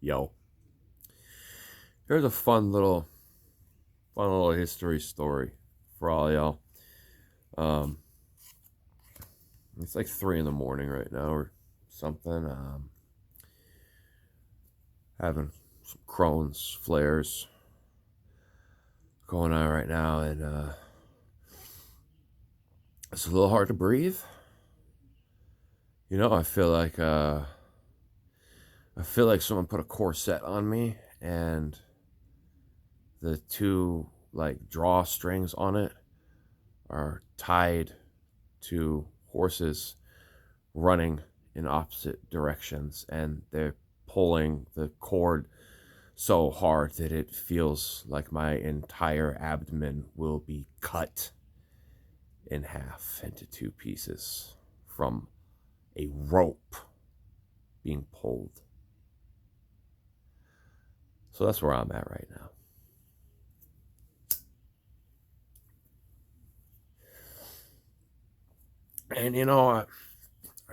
Yo, here's a fun little history story for all y'all. Um, it's like 3 in the morning right now or something. Having some Crohn's flares going on right now, and it's a little hard to breathe. I feel like someone put a corset on me, and the two like drawstrings on it are tied to horses running in opposite directions, and they're pulling the cord so hard that it feels like my entire abdomen will be cut in half into two pieces from a rope being pulled. So that's where I'm at right now. And I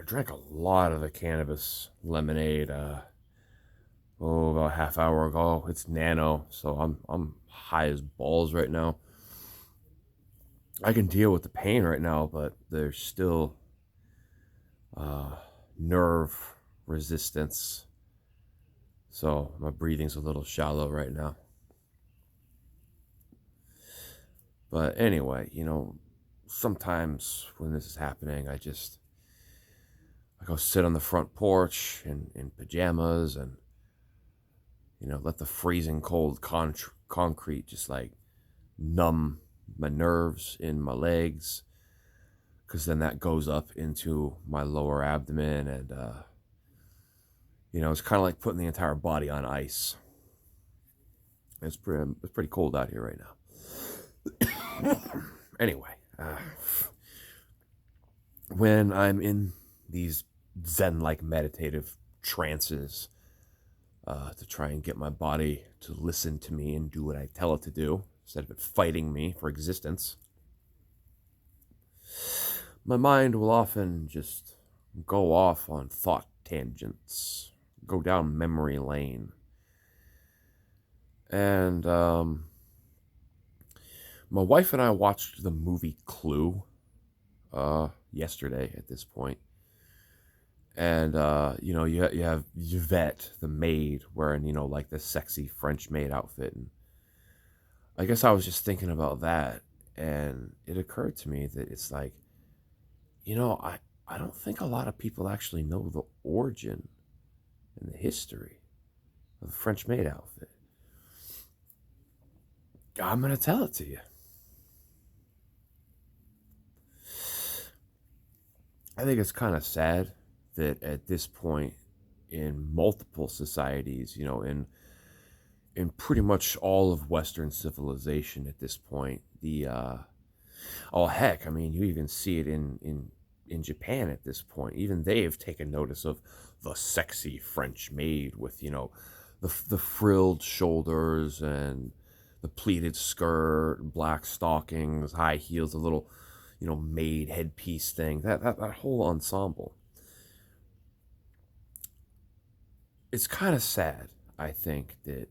drank a lot of the cannabis lemonade about a half hour ago. It's nano, so I'm high as balls right now. I can deal with the pain right now, but there's still uh, nerve resistance, so my breathing's a little shallow right now. But anyway, sometimes when this is happening, I go sit on the front porch in pajamas and let the freezing cold concrete just like numb my nerves in my legs, because then that goes up into my lower abdomen, and it's kind of like putting the entire body on ice. It's pretty cold out here right now. Anyway, when I'm in these zen-like meditative trances, to try and get my body to listen to me and do what I tell it to do instead of it fighting me for existence, my mind will often just go off on thought tangents, go down memory lane. And my wife and I watched the movie Clue yesterday at this point. And, you have Yvette, the maid, wearing, like the sexy French maid outfit. And I guess I was just thinking about that. And it occurred to me that it's like, I don't think a lot of people actually know the origin and the history of the French maid outfit. I'm going to tell it to you. I think it's kind of sad that at this point in multiple societies, in pretty much all of Western civilization at this point, oh heck, I mean, you even see it in Japan at this point. Even they've taken notice of the sexy French maid with the frilled shoulders and the pleated skirt, black stockings, high heels, a little maid headpiece thing. That whole ensemble. It's kind of sad, I think, that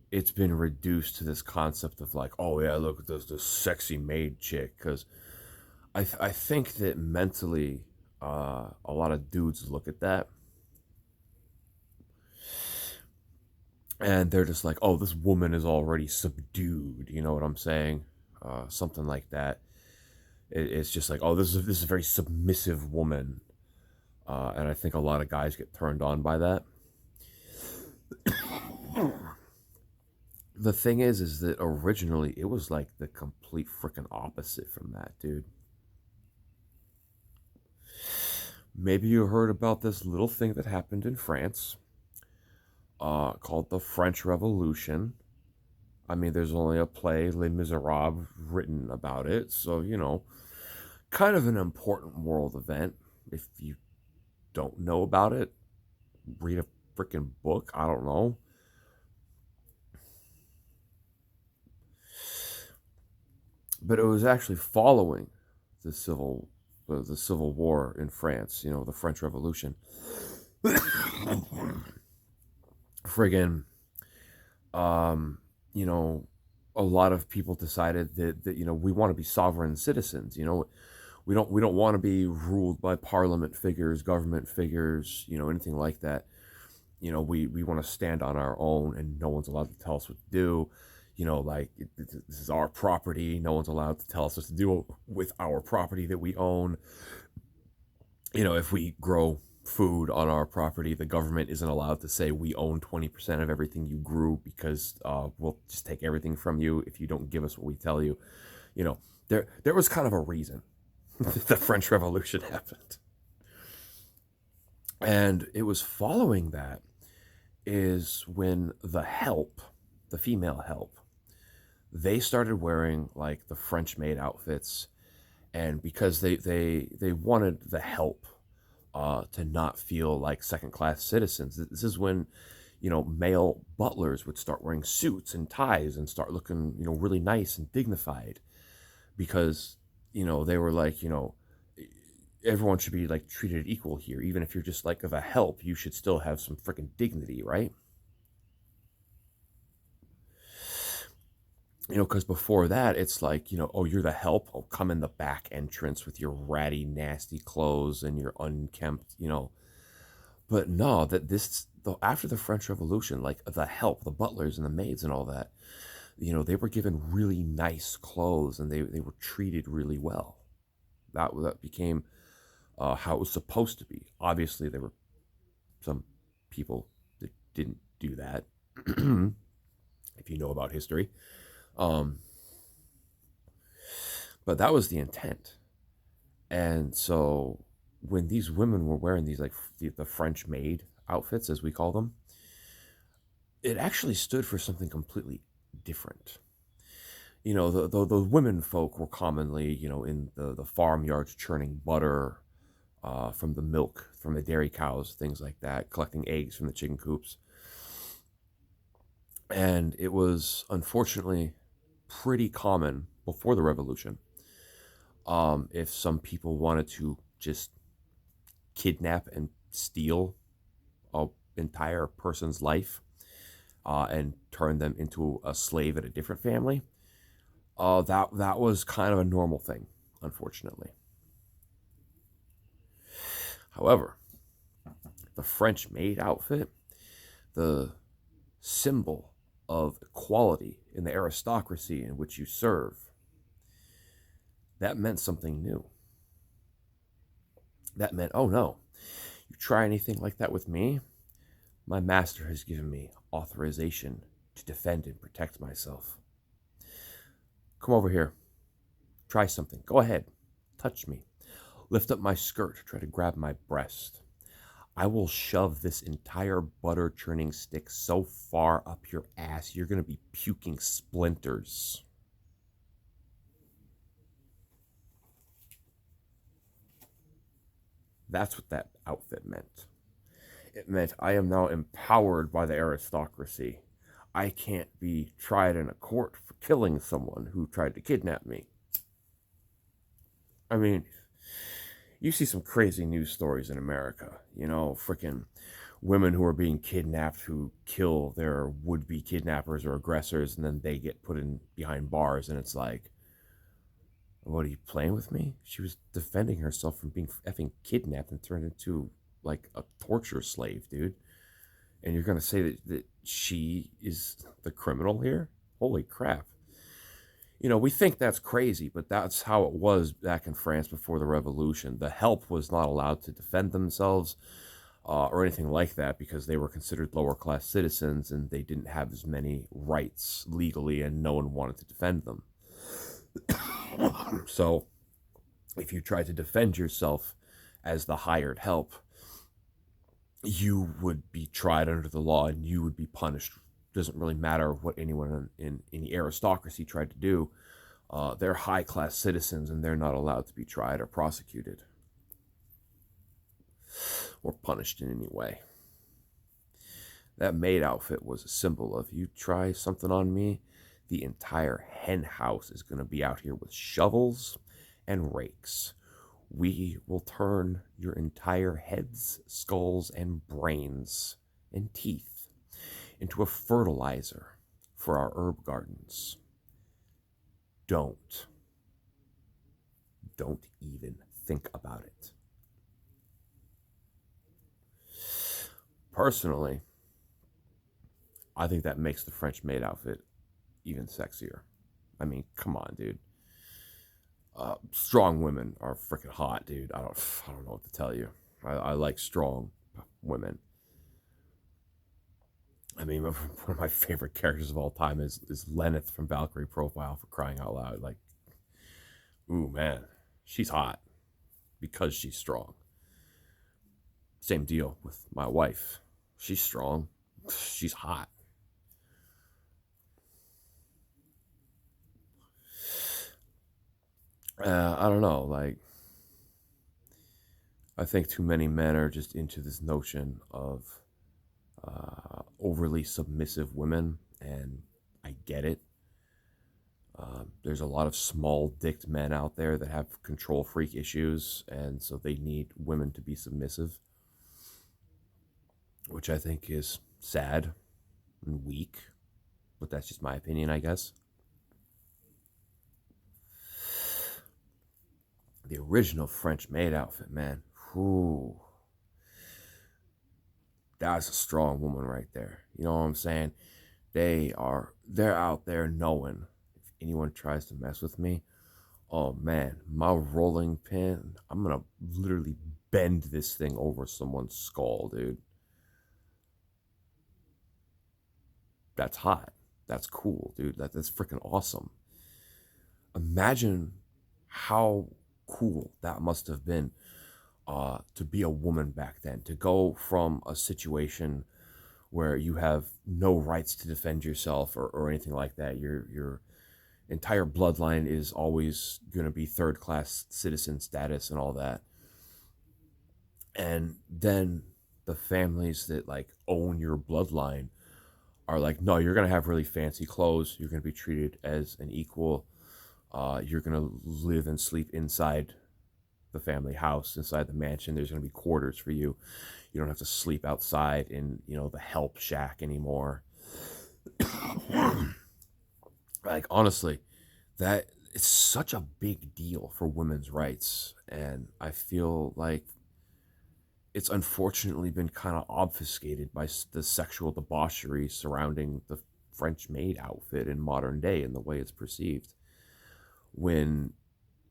it's been reduced to this concept of like, oh yeah, look at this sexy maid chick. Because I think that mentally, a lot of dudes look at that and they're just like, oh, this woman is already subdued. You know what I'm saying? Something like that. It's just like, oh, this is a very submissive woman, and I think a lot of guys get turned on by that. The thing is that originally it was like the complete freaking opposite from that, dude. Maybe you heard about this little thing that happened in France, called the French Revolution. I mean, there's only a play, Les Miserables, written about it, so kind of an important world event. If you don't know about it, read a freaking book. I don't know. But it was actually following the civil war in France. The French Revolution. friggin' um, you know, a lot of people decided that we want to be sovereign citizens. We don't want to be ruled by parliament figures, government figures, anything like that. We want to stand on our own, and no one's allowed to tell us what to do. Like this is our property. No one's allowed to tell us what to do with our property that we own. If we grow food on our property, the government isn't allowed to say we own 20% of everything you grew because we'll just take everything from you if you don't give us what we tell you. You know, there was kind of a reason the French Revolution happened. And it was following that is when the help, the female help, they started wearing like the French maid outfits, and because they wanted the help to not feel like second class citizens. This is when male butlers would start wearing suits and ties and start looking really nice and dignified, because they were like everyone should be like treated equal here, even if you're just like of a help, you should still have some freaking dignity, right? Because before that, it's like, oh, you're the help. Oh, come in the back entrance with your ratty, nasty clothes and your unkempt. But no, after the French Revolution, like the help, the butlers and the maids and all that, they were given really nice clothes, and they were treated really well. That became how it was supposed to be. Obviously, there were some people that didn't do that, if you know about history. Um, but that was the intent. And so when these women were wearing these like the French maid outfits, as we call them, it actually stood for something completely different. The women folk were commonly, in the farmyards churning butter from the milk from the dairy cows, things like that, collecting eggs from the chicken coops. And it was unfortunately pretty common before the revolution. If some people wanted to just kidnap and steal a entire person's life and turn them into a slave at a different family, that was kind of a normal thing, unfortunately. However, the French maid outfit, the symbol of equality in the aristocracy in which you serve, that meant something new. That meant, oh no, you try anything like that with me, my master has given me authorization to defend and protect myself. Come over here. Try something. Go ahead. Touch me. Lift up my skirt. Try to grab my breast. I will shove this entire butter churning stick so far up your ass, you're going to be puking splinters. That's what that outfit meant. It meant I am now empowered by the aristocracy. I can't be tried in a court for killing someone who tried to kidnap me. I mean, you see some crazy news stories in America. Freaking women who are being kidnapped who kill their would-be kidnappers or aggressors, and then they get put in behind bars, and it's like, what, are you playing with me? She was defending herself from being effing kidnapped and turned into like a torture slave, dude. And you're gonna say that she is the criminal here? Holy crap. We think that's crazy, but that's how it was back in France before the revolution. The help was not allowed to defend themselves or anything like that, because they were considered lower class citizens and they didn't have as many rights legally, and no one wanted to defend them. So if you tried to defend yourself as the hired help, you would be tried under the law and you would be punished. Doesn't really matter what anyone in the aristocracy tried to do. They're high class citizens, and they're not allowed to be tried or prosecuted or punished in any way. That maid outfit was a symbol of, you try something on me, the entire hen house is going to be out here with shovels and rakes. We will turn your entire heads, skulls, and brains and teeth into a fertilizer for our herb gardens. Don't. Don't even think about it. Personally, I think that makes the French maid outfit even sexier. I mean, come on, dude. Strong women are freaking hot, dude. I don't know what to tell you. I like strong women. I mean, one of my favorite characters of all time is Lenneth from Valkyrie Profile, for crying out loud. Like, ooh, man, she's hot because she's strong. Same deal with my wife. She's strong. She's hot. I don't know. Like, I think too many men are just into this notion of overly submissive women, and I get it. There's a lot of small dicked men out there that have control freak issues, and so they need women to be submissive, which I think is sad and weak, but that's just my opinion, I guess. The original French maid outfit, man. Whew. That's a strong woman right there. You know what I'm saying? They're out there knowing if anyone tries to mess with me, oh man, my rolling pin, I'm gonna literally bend this thing over someone's skull, dude. That's hot. That's cool, dude. That's freaking awesome. Imagine how cool that must have been to be a woman back then, to go from a situation where you have no rights to defend yourself or anything like that. Your entire bloodline is always going to be third class citizen status and all that. And then the families that like own your bloodline are like, no, you're going to have really fancy clothes. You're going to be treated as an equal. You're going to live and sleep inside the family house, inside the mansion. There's going to be quarters for you. You don't have to sleep outside in, the help shack anymore. Like, honestly, that it's such a big deal for women's rights. And I feel like it's unfortunately been kind of obfuscated by the sexual debauchery surrounding the French maid outfit in modern day and the way it's perceived. When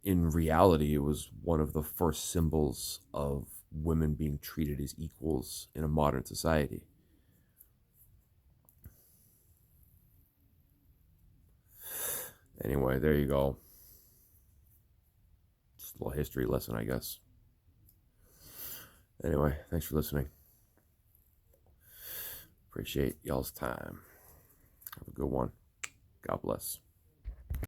in reality, it was one of the first symbols of women being treated as equals in a modern society. Anyway, there you go. Just a little history lesson, I guess. Anyway, thanks for listening. Appreciate y'all's time. Have a good one. God bless.